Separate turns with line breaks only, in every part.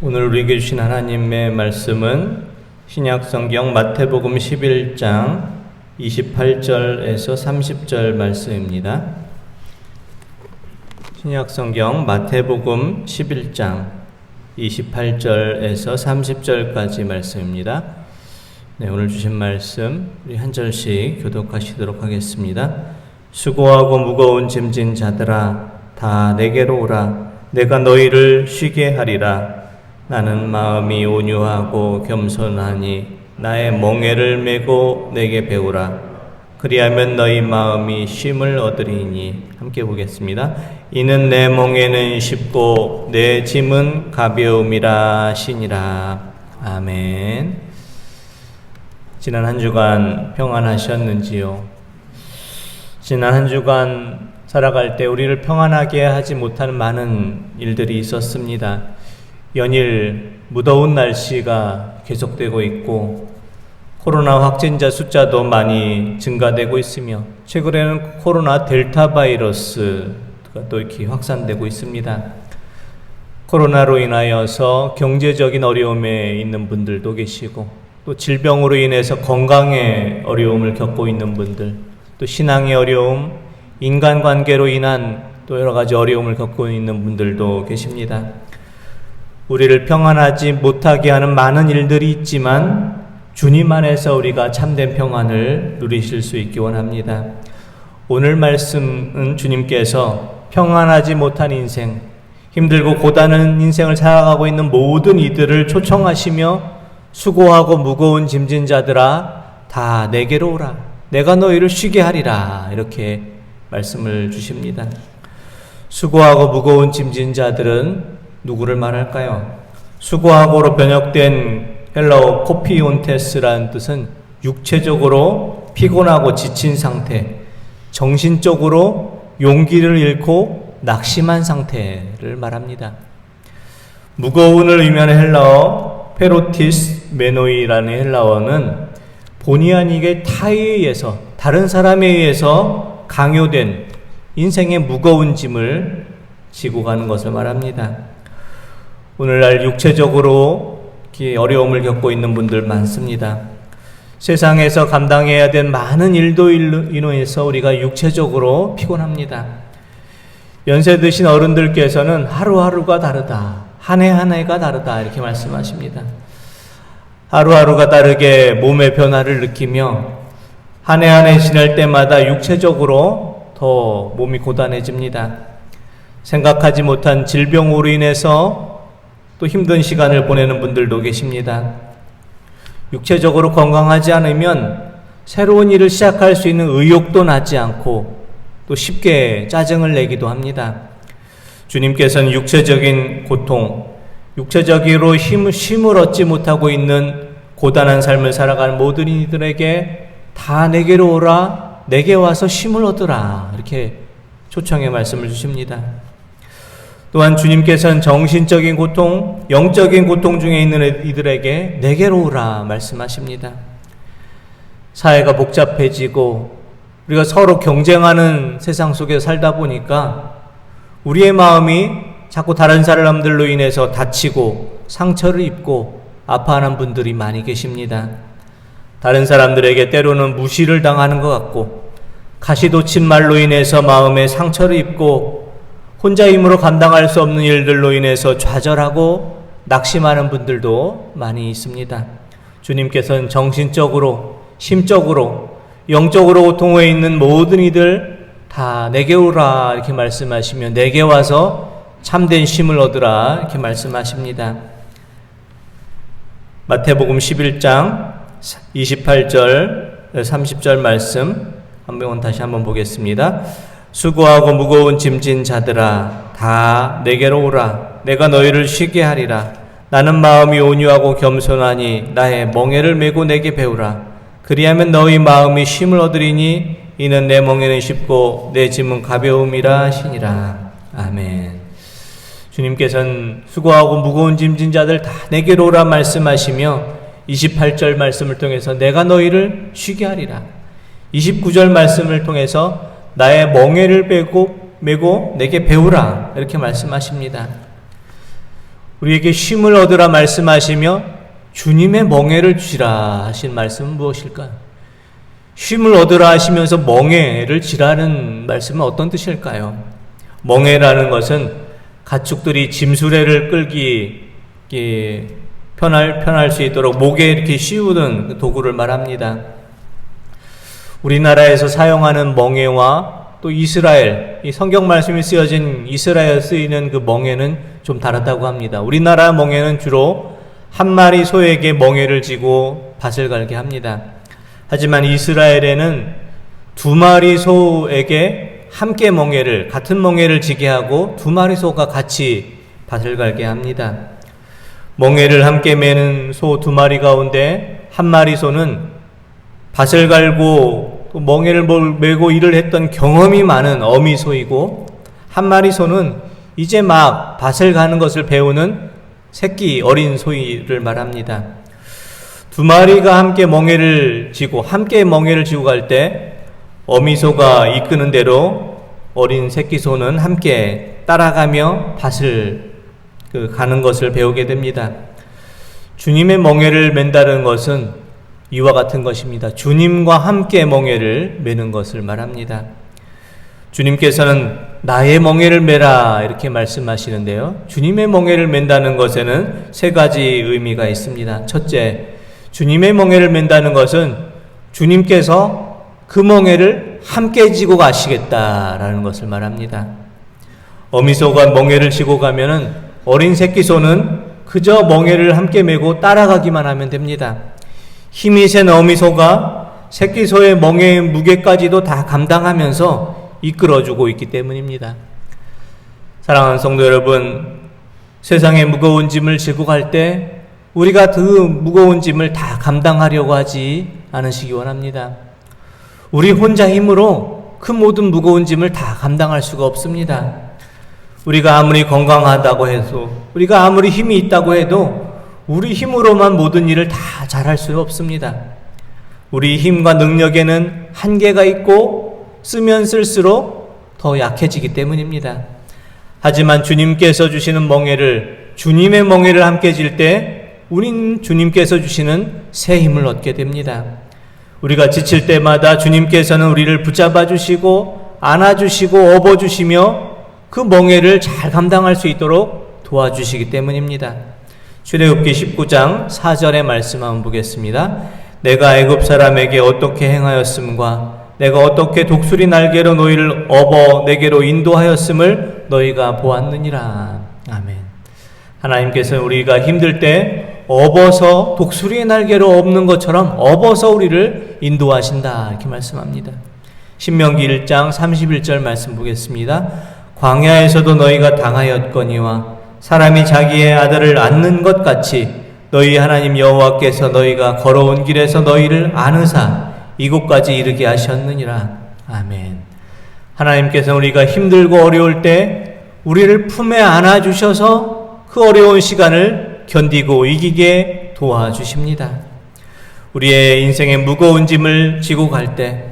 오늘 우리에게 주신 하나님의 말씀은 신약성경 마태복음 11장 28절에서 30절 말씀입니다. 신약성경 마태복음 11장 28절에서 30절까지 말씀입니다. 네, 오늘 주신 말씀 우리 한 절씩 교독하시도록 하겠습니다. 수고하고 무거운 짐진 자들아 다 내게로 오라. 내가 너희를 쉬게 하리라. 나는 마음이 온유하고 겸손하니 나의 멍에를 메고 내게 배우라. 그리하면 너희 마음이 쉼을 얻으리니. 함께 보겠습니다. 이는 내 멍에는 쉽고 내 짐은 가벼움이라 하시니라. 아멘. 지난 한 주간 평안하셨는지요? 지난 한 주간 살아갈 때 우리를 평안하게 하지 못하는 많은 일들이 있었습니다. 연일 무더운 날씨가 계속되고 있고 코로나 확진자 숫자도 많이 증가되고 있으며 최근에는 코로나 델타 바이러스가 또 이렇게 확산되고 있습니다. 코로나로 인하여서 경제적인 어려움에 있는 분들도 계시고 또 질병으로 인해서 건강에 어려움을 겪고 있는 분들, 또 신앙의 어려움, 인간관계로 인한 또 여러 가지 어려움을 겪고 있는 분들도 계십니다. 우리를 평안하지 못하게 하는 많은 일들이 있지만 주님 안에서 우리가 참된 평안을 누리실 수 있기 원합니다. 오늘 말씀은 주님께서 평안하지 못한 인생, 힘들고 고단한 인생을 살아가고 있는 모든 이들을 초청하시며 수고하고 무거운 짐진 자들아 다 내게로 오라. 내가 너희를 쉬게 하리라. 이렇게 말씀을 주십니다. 수고하고 무거운 짐진 자들은 누구를 말할까요? 수고하고로 번역된 헬라어 코피온테스라는 뜻은 육체적으로 피곤하고 지친 상태, 정신적으로 용기를 잃고 낙심한 상태를 말합니다. 무거운을 의미하는 헬라어 페로티스 메노이라는 헬라어는 본의 아니게 타에 의해서, 다른 사람에 의해서 강요된 인생의 무거운 짐을 지고 가는 것을 말합니다. 오늘날 육체적으로 어려움을 겪고 있는 분들 많습니다. 세상에서 감당해야 될 많은 일도 인해서 우리가 육체적으로 피곤합니다. 연세 드신 어른들께서는 하루하루가 다르다, 한 해 한 해가 다르다 이렇게 말씀하십니다. 하루하루가 다르게 몸의 변화를 느끼며 한 해 한 해 지날 때마다 육체적으로 더 몸이 고단해집니다. 생각하지 못한 질병으로 인해서 또 힘든 시간을 보내는 분들도 계십니다. 육체적으로 건강하지 않으면 새로운 일을 시작할 수 있는 의욕도 나지 않고 또 쉽게 짜증을 내기도 합니다. 주님께서는 육체적인 고통, 육체적으로 쉼을 얻지 못하고 있는 고단한 삶을 살아가는 모든 이들에게 다 내게로 오라, 내게 와서 쉼을 얻으라 이렇게 초청의 말씀을 주십니다. 또한 주님께서는 정신적인 고통, 영적인 고통 중에 있는 이들에게 내게로 오라 말씀하십니다. 사회가 복잡해지고 우리가 서로 경쟁하는 세상 속에 살다 보니까 우리의 마음이 자꾸 다른 사람들로 인해서 다치고 상처를 입고 아파하는 분들이 많이 계십니다. 다른 사람들에게 때로는 무시를 당하는 것 같고 가시돋친 말로 인해서 마음에 상처를 입고 혼자 힘으로 감당할 수 없는 일들로 인해서 좌절하고 낙심하는 분들도 많이 있습니다. 주님께서는 정신적으로, 심적으로, 영적으로 고통에 있는 모든 이들 다 내게 오라 이렇게 말씀하시며 내게 와서 참된 쉼을 얻으라 이렇게 말씀하십니다. 마태복음 11장 28절 30절 말씀 다시 한번 보겠습니다. 수고하고 무거운 짐진 자들아 다 내게로 오라. 내가 너희를 쉬게 하리라. 나는 마음이 온유하고 겸손하니 나의 멍에를 메고 내게 배우라. 그리하면 너희 마음이 쉼을 얻으리니 이는 내 멍에는 쉽고 내 짐은 가벼움이라 하시니라. 아멘. 주님께서는 수고하고 무거운 짐진 자들 다 내게로 오라 말씀하시며 28절 말씀을 통해서 내가 너희를 쉬게 하리라. 29절 말씀을 통해서 나의 멍에를 메고 내게 배우라 이렇게 말씀하십니다. 우리에게 쉼을 얻으라 말씀하시며 주님의 멍에를 쥐라 하신 말씀은 무엇일까요? 쉼을 얻으라 하시면서 멍에를 쥐라는 말씀은 어떤 뜻일까요? 멍에라는 것은 가축들이 짐수레를 끌기 편할 수 있도록 목에 이렇게 씌우는 도구를 말합니다. 우리나라에서 사용하는 멍에와 또 이스라엘, 이 성경 말씀이 쓰여진 이스라엘에 쓰이는 그 멍에는 좀 다르다고 합니다. 우리나라 멍에는 주로 한 마리 소에게 멍에를 쥐고 밭을 갈게 합니다. 하지만 이스라엘에는 두 마리 소에게 함께 같은 멍에를 지게 하고 두 마리 소가 같이 밭을 갈게 합니다. 멍에를 함께 매는 소 두 마리 가운데 한 마리 소는 밭을 갈고 또 멍에를 메고 일을 했던 경험이 많은 어미 소이고, 한 마리 소는 이제 막 밭을 가는 것을 배우는 새끼 어린 소이를 말합니다. 두 마리가 함께 멍에를 쥐고 갈 때 어미 소가 이끄는 대로 어린 새끼 소는 함께 따라가며 밭을 가는 것을 배우게 됩니다. 주님의 멍에를 맨다는 것은 이와 같은 것입니다. 주님과 함께 멍에를 매는 것을 말합니다. 주님께서는 나의 멍에를 매라 이렇게 말씀하시는데요. 주님의 멍에를 맨다는 것에는 세 가지 의미가 있습니다. 첫째, 주님의 멍에를 맨다는 것은 주님께서 그 멍에를 함께 지고 가시겠다라는 것을 말합니다. 어미소가 멍에를 지고 가면은 어린 새끼소는 그저 멍에를 함께 메고 따라가기만 하면 됩니다. 힘이 센 어미소가 새끼소의 멍에의 무게까지도 다 감당하면서 이끌어주고 있기 때문입니다. 사랑하는 성도 여러분, 세상의 무거운 짐을 지고 갈 때 우리가 그 무거운 짐을 다 감당하려고 하지 않으시기 원합니다. 우리 혼자 힘으로 그 모든 무거운 짐을 다 감당할 수가 없습니다. 우리가 아무리 건강하다고 해도, 우리가 아무리 힘이 있다고 해도 우리 힘으로만 모든 일을 다 잘할 수 없습니다. 우리 힘과 능력에는 한계가 있고 쓰면 쓸수록 더 약해지기 때문입니다. 하지만 주님께서 주시는 멍에를, 주님의 멍에를 함께 질 때 우린 주님께서 주시는 새 힘을 얻게 됩니다. 우리가 지칠 때마다 주님께서는 우리를 붙잡아 주시고 안아주시고 업어주시며 그 멍에를 잘 감당할 수 있도록 도와주시기 때문입니다. 출애굽기 19장 4절의 말씀 한번 보겠습니다. 내가 애굽 사람에게 어떻게 행하였음과 내가 어떻게 독수리 날개로 너희를 업어 내게로 인도하였음을 너희가 보았느니라. 아멘. 하나님께서는 우리가 힘들 때 업어서 독수리의 날개로 업는 것처럼 업어서 우리를 인도하신다 이렇게 말씀합니다. 신명기 1장 31절 말씀 보겠습니다. 광야에서도 너희가 당하였거니와 사람이 자기의 아들을 안는 것 같이 너희 하나님 여호와께서 너희가 걸어온 길에서 너희를 안으사 이곳까지 이르게 하셨느니라. 아멘. 하나님께서 우리가 힘들고 어려울 때 우리를 품에 안아주셔서 그 어려운 시간을 견디고 이기게 도와주십니다. 우리의 인생의 무거운 짐을 지고 갈 때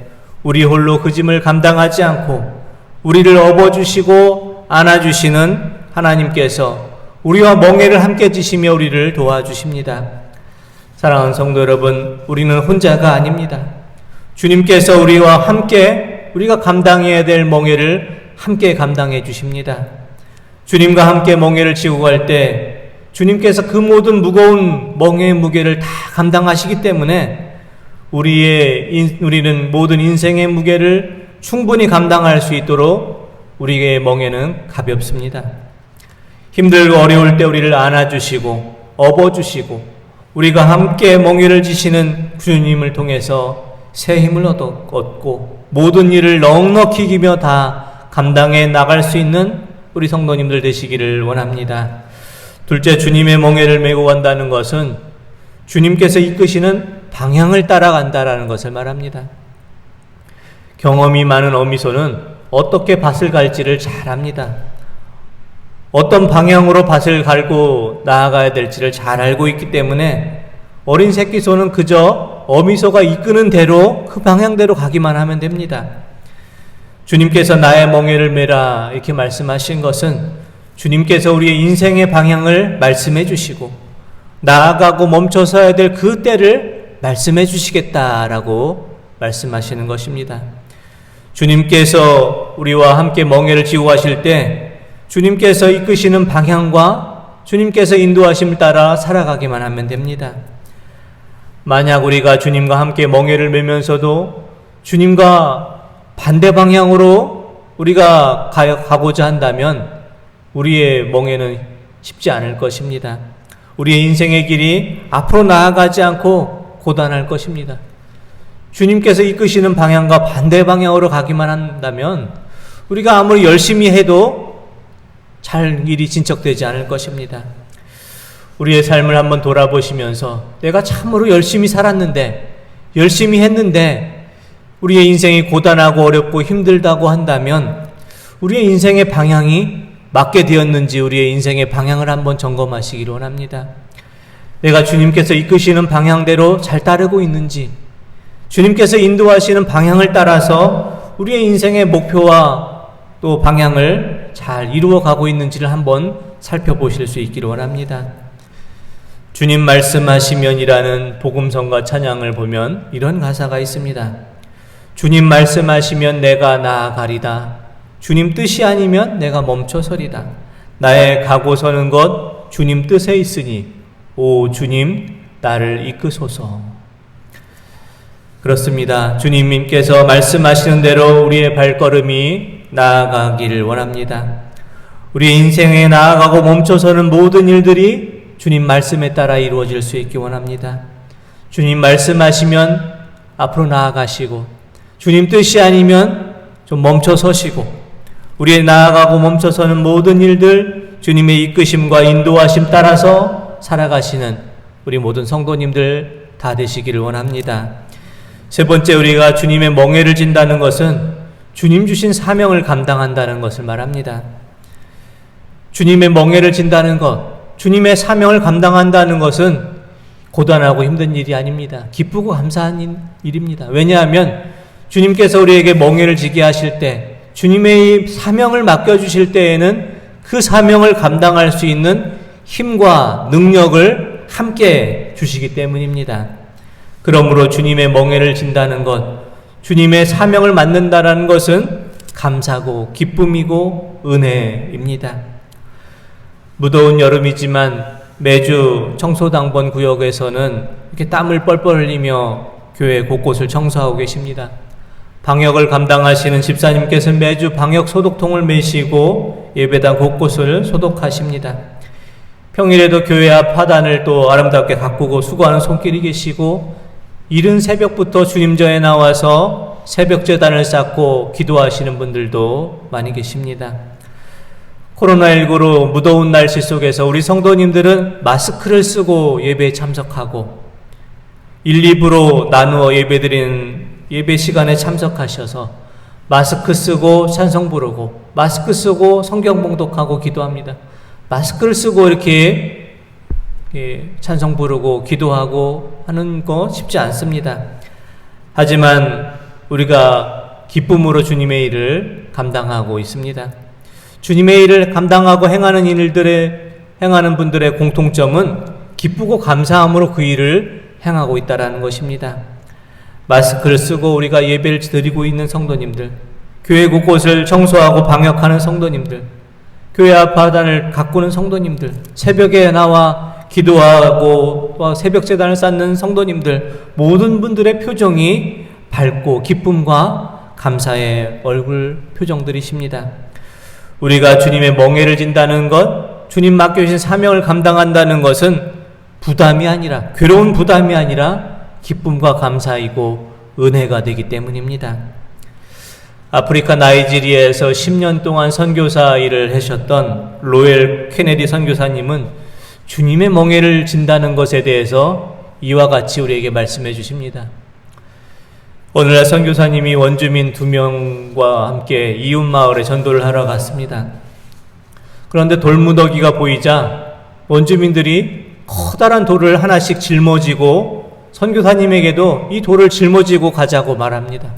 우리 홀로 그 짐을 감당하지 않고 우리를 업어주시고 안아주시는 하나님께서 우리와 멍에를 함께 지시며 우리를 도와주십니다. 사랑하는 성도 여러분, 우리는 혼자가 아닙니다. 주님께서 우리와 함께 우리가 감당해야 될 멍에를 함께 감당해 주십니다. 주님과 함께 멍에를 지고 갈 때 주님께서 그 모든 무거운 멍에의 무게를 다 감당하시기 때문에 우리는 모든 인생의 무게를 충분히 감당할 수 있도록 우리의 멍에는 가볍습니다. 힘들고 어려울 때 우리를 안아주시고 업어주시고 우리가 함께 멍에를 지시는 주님을 통해서 새 힘을 얻고 모든 일을 넉넉히 이기며 다 감당해 나갈 수 있는 우리 성도님들 되시기를 원합니다. 둘째, 주님의 멍에를 메고 간다는 것은 주님께서 이끄시는 방향을 따라간다라는 것을 말합니다. 경험이 많은 어미소는 어떻게 밭을 갈지를 잘 압니다. 어떤 방향으로 밭을 갈고 나아가야 될지를 잘 알고 있기 때문에 어린 새끼소는 그저 어미소가 이끄는 대로 그 방향대로 가기만 하면 됩니다. 주님께서 나의 멍에를 메라 이렇게 말씀하신 것은 주님께서 우리의 인생의 방향을 말씀해 주시고 나아가고 멈춰서야 될 그 때를 말씀해 주시겠다라고 말씀하시는 것입니다. 주님께서 우리와 함께 멍에를 지고 가실 때 주님께서 이끄시는 방향과 주님께서 인도하심을 따라 살아가기만 하면 됩니다. 만약 우리가 주님과 함께 멍에를 메면서도 주님과 반대 방향으로 우리가 가고자 한다면 우리의 멍에는 쉽지 않을 것입니다. 우리의 인생의 길이 앞으로 나아가지 않고 고단할 것입니다. 주님께서 이끄시는 방향과 반대 방향으로 가기만 한다면 우리가 아무리 열심히 해도 잘 일이 진척되지 않을 것입니다. 우리의 삶을 한번 돌아보시면서 내가 참으로 열심히 살았는데, 열심히 했는데 우리의 인생이 고단하고 어렵고 힘들다고 한다면 우리의 인생의 방향이 맞게 되었는지 우리의 인생의 방향을 한번 점검하시기를 원합니다. 내가 주님께서 이끄시는 방향대로 잘 따르고 있는지, 주님께서 인도하시는 방향을 따라서 우리의 인생의 목표와 또 방향을 잘 이루어가고 있는지를 한번 살펴보실 수 있기를 원합니다. 주님 말씀하시면이라는 복음성과 찬양을 보면 이런 가사가 있습니다. 주님 말씀하시면 내가 나아가리다. 주님 뜻이 아니면 내가 멈춰서리다. 나의 가고 서는 것 주님 뜻에 있으니 오 주님 나를 이끄소서. 그렇습니다. 주님께서 말씀하시는 대로 우리의 발걸음이 나아가기를 원합니다. 우리의 인생에 나아가고 멈춰서는 모든 일들이 주님 말씀에 따라 이루어질 수 있기 원합니다. 주님 말씀하시면 앞으로 나아가시고 주님 뜻이 아니면 좀 멈춰서시고 우리의 나아가고 멈춰서는 모든 일들 주님의 이끄심과 인도하심 따라서 살아가시는 우리 모든 성도님들 다 되시기를 원합니다. 세 번째, 우리가 주님의 멍에를 진다는 것은 주님 주신 사명을 감당한다는 것을 말합니다. 주님의 멍에를 진다는 것, 주님의 사명을 감당한다는 것은 고단하고 힘든 일이 아닙니다. 기쁘고 감사한 일입니다. 왜냐하면 주님께서 우리에게 멍에를 지게 하실 때, 주님의 사명을 맡겨주실 때에는 그 사명을 감당할 수 있는 힘과 능력을 함께 주시기 때문입니다. 그러므로 주님의 멍에를 진다는 것, 주님의 사명을 맡는다는 것은 감사고 기쁨이고 은혜입니다. 무더운 여름이지만 매주 청소당번 구역에서는 이렇게 땀을 뻘뻘 흘리며 교회 곳곳을 청소하고 계십니다. 방역을 감당하시는 집사님께서는 매주 방역 소독통을 메시고 예배당 곳곳을 소독하십니다. 평일에도 교회 앞 화단을 또 아름답게 가꾸고 수고하는 손길이 계시고 이른 새벽부터 주님전에 나와서 새벽 제단을 쌓고 기도하시는 분들도 많이 계십니다. 코로나19로 무더운 날씨 속에서 우리 성도님들은 마스크를 쓰고 예배에 참석하고 1, 2부로 나누어 예배드리는 예배 시간에 참석하셔서 마스크 쓰고 찬송 부르고 마스크 쓰고 성경 봉독하고 기도합니다. 마스크를 쓰고 이렇게 찬송 부르고 기도하고 하는 거 쉽지 않습니다. 하지만 우리가 기쁨으로 주님의 일을 감당하고 있습니다. 주님의 일을 감당하고 행하는 분들의 공통점은 기쁘고 감사함으로 그 일을 행하고 있다는 것입니다. 마스크를 쓰고 우리가 예배를 드리고 있는 성도님들, 교회 곳곳을 청소하고 방역하는 성도님들, 교회 앞 화단을 가꾸는 성도님들, 새벽에 나와 기도하고 새벽 제단을 쌓는 성도님들, 모든 분들의 표정이 밝고 기쁨과 감사의 얼굴 표정들이십니다. 우리가 주님의 멍에를 진다는 것, 주님 맡겨주신 사명을 감당한다는 것은 부담이 아니라, 괴로운 부담이 아니라 기쁨과 감사이고 은혜가 되기 때문입니다. 아프리카 나이지리아에서 10년 동안 선교사 일을 하셨던 로엘 케네디 선교사님은 주님의 멍에를 진다는 것에 대해서 이와 같이 우리에게 말씀해 주십니다. 오늘날 선교사님이 원주민 2명과 함께 이웃마을에 전도를 하러 갔습니다. 그런데 돌무더기가 보이자 원주민들이 커다란 돌을 하나씩 짊어지고 선교사님에게도 이 돌을 짊어지고 가자고 말합니다.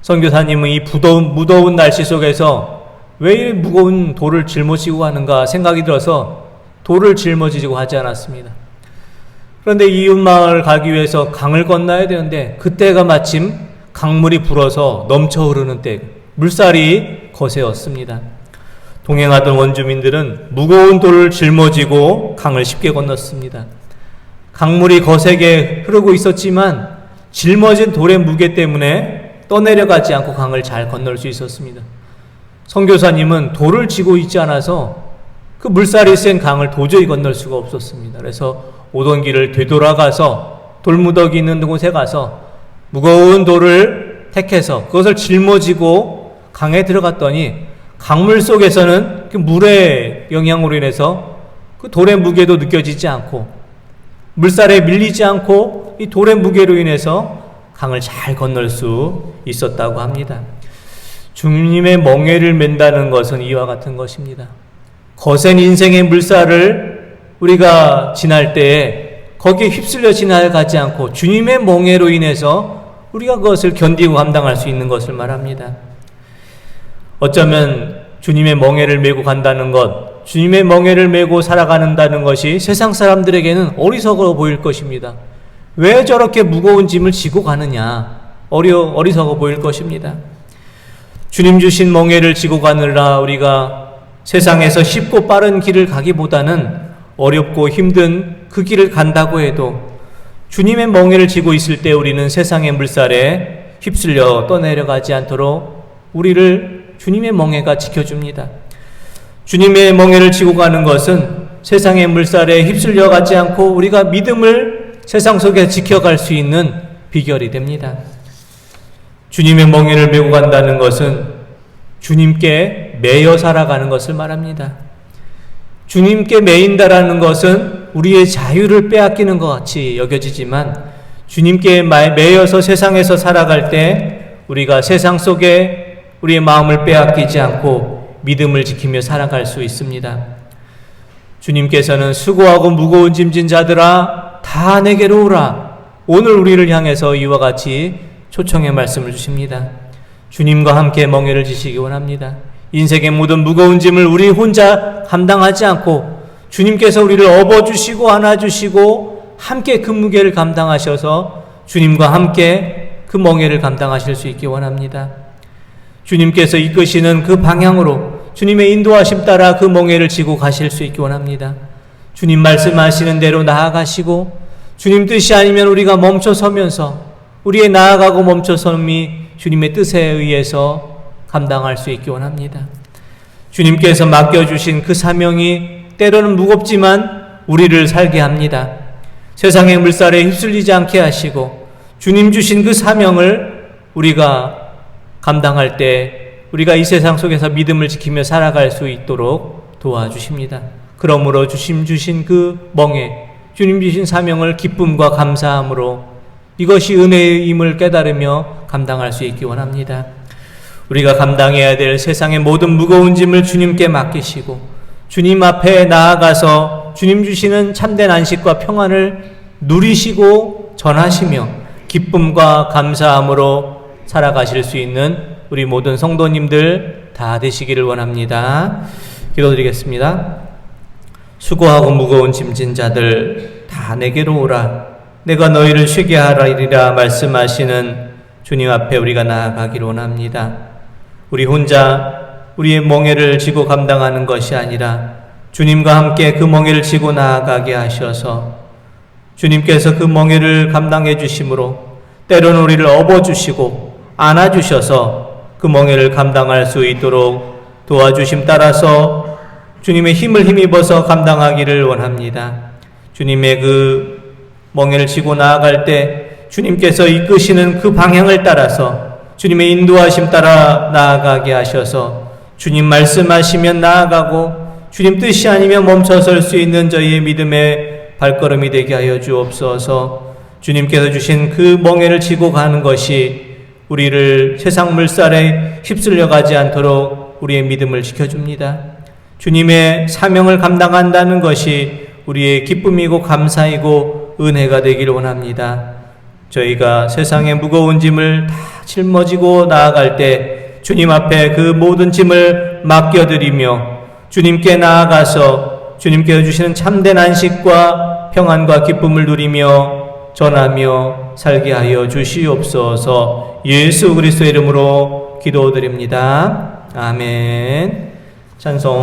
선교사님은 이 무더운 날씨 속에서 왜 이 무거운 돌을 짊어지고 가는가 생각이 들어서 돌을 짊어지고 하지 않았습니다. 그런데 이웃마을 가기 위해서 강을 건너야 되는데 그때가 마침 강물이 불어서 넘쳐 흐르는 때, 물살이 거세었습니다. 동행하던 원주민들은 무거운 돌을 짊어지고 강을 쉽게 건넜습니다. 강물이 거세게 흐르고 있었지만 짊어진 돌의 무게 때문에 떠내려가지 않고 강을 잘 건널 수 있었습니다. 선교사님은 돌을 지고 있지 않아서 그 물살이 센 강을 도저히 건널 수가 없었습니다. 그래서 오던 길을 되돌아가서 돌무더기 있는 곳에 가서 무거운 돌을 택해서 그것을 짊어지고 강에 들어갔더니 강물 속에서는 그 물의 영향으로 인해서 그 돌의 무게도 느껴지지 않고 물살에 밀리지 않고 이 돌의 무게로 인해서 강을 잘 건널 수 있었다고 합니다. 주님의 멍에를 맨다는 것은 이와 같은 것입니다. 거센 인생의 물살을 우리가 지날 때에 거기에 휩쓸려 지나가지 않고 주님의 멍에로 인해서 우리가 그것을 견디고 감당할 수 있는 것을 말합니다. 어쩌면 주님의 멍에를 메고 간다는 것, 주님의 멍에를 메고 살아가는다는 것이 세상 사람들에게는 어리석어 보일 것입니다. 왜 저렇게 무거운 짐을 지고 가느냐, 어리석어 보일 것입니다. 주님 주신 멍에를 지고 가느라 우리가 세상에서 쉽고 빠른 길을 가기보다는 어렵고 힘든 그 길을 간다고 해도 주님의 멍에를 지고 있을 때 우리는 세상의 물살에 휩쓸려 떠내려가지 않도록 우리를 주님의 멍에가 지켜줍니다. 주님의 멍에를 지고 가는 것은 세상의 물살에 휩쓸려 가지 않고 우리가 믿음을 세상 속에 지켜갈 수 있는 비결이 됩니다. 주님의 멍에를 메고 간다는 것은 주님께 매여 살아가는 것을 말합니다. 주님께 매인다라는 것은 우리의 자유를 빼앗기는 것 같이 여겨지지만 주님께 매여서 세상에서 살아갈 때 우리가 세상 속에 우리의 마음을 빼앗기지 않고 믿음을 지키며 살아갈 수 있습니다. 주님께서는 수고하고 무거운 짐진 자들아 다 내게로 오라. 오늘 우리를 향해서 이와 같이 초청의 말씀을 주십니다. 주님과 함께 멍에를 지시기 원합니다. 인생의 모든 무거운 짐을 우리 혼자 감당하지 않고 주님께서 우리를 업어주시고 안아주시고 함께 그 무게를 감당하셔서 주님과 함께 그 멍에를 감당하실 수 있기 원합니다. 주님께서 이끄시는 그 방향으로 주님의 인도하심 따라 그 멍에를 지고 가실 수 있기 원합니다. 주님 말씀하시는 대로 나아가시고 주님 뜻이 아니면 우리가 멈춰서면서 우리의 나아가고 멈춰섬이 주님의 뜻에 의해서 감당할 수 있기 원합니다. 주님께서 맡겨주신 그 사명이 때로는 무겁지만 우리를 살게 합니다. 세상의 물살에 휩쓸리지 않게 하시고 주님 주신 그 사명을 우리가 감당할 때 우리가 이 세상 속에서 믿음을 지키며 살아갈 수 있도록 도와주십니다. 그러므로 주님 주신 그 멍에 주님 주신 사명을 기쁨과 감사함으로 이것이 은혜임을 깨달으며 감당할 수 있기 원합니다. 우리가 감당해야 될 세상의 모든 무거운 짐을 주님께 맡기시고 주님 앞에 나아가서 주님 주시는 참된 안식과 평안을 누리시고 전하시며 기쁨과 감사함으로 살아가실 수 있는 우리 모든 성도님들 다 되시기를 원합니다. 기도드리겠습니다. 수고하고 무거운 짐진 자들 다 내게로 오라. 내가 너희를 쉬게 하리라 말씀하시는 주님 앞에 우리가 나아가기를 원합니다. 우리 혼자 우리의 멍에를 지고 감당하는 것이 아니라 주님과 함께 그 멍에를 지고 나아가게 하셔서 주님께서 그 멍에를 감당해 주심으로 때로는 우리를 업어주시고 안아주셔서 그 멍에를 감당할 수 있도록 도와주심 따라서 주님의 힘을 힘입어서 감당하기를 원합니다. 주님의 그 멍에를 지고 나아갈 때 주님께서 이끄시는 그 방향을 따라서 주님의 인도하심 따라 나아가게 하셔서 주님 말씀하시면 나아가고 주님 뜻이 아니면 멈춰설 수 있는 저희의 믿음의 발걸음이 되게 하여 주옵소서. 주님께서 주신 그 멍에를 지고 가는 것이 우리를 세상 물살에 휩쓸려 가지 않도록 우리의 믿음을 지켜줍니다. 주님의 사명을 감당한다는 것이 우리의 기쁨이고 감사이고 은혜가 되기를 원합니다. 저희가 세상의 무거운 짐을 다 짊어지고 나아갈 때 주님 앞에 그 모든 짐을 맡겨드리며 주님께 나아가서 주님께서 주시는 참된 안식과 평안과 기쁨을 누리며 전하며 살게 하여 주시옵소서. 예수 그리스도의 이름으로 기도드립니다. 아멘. 찬송.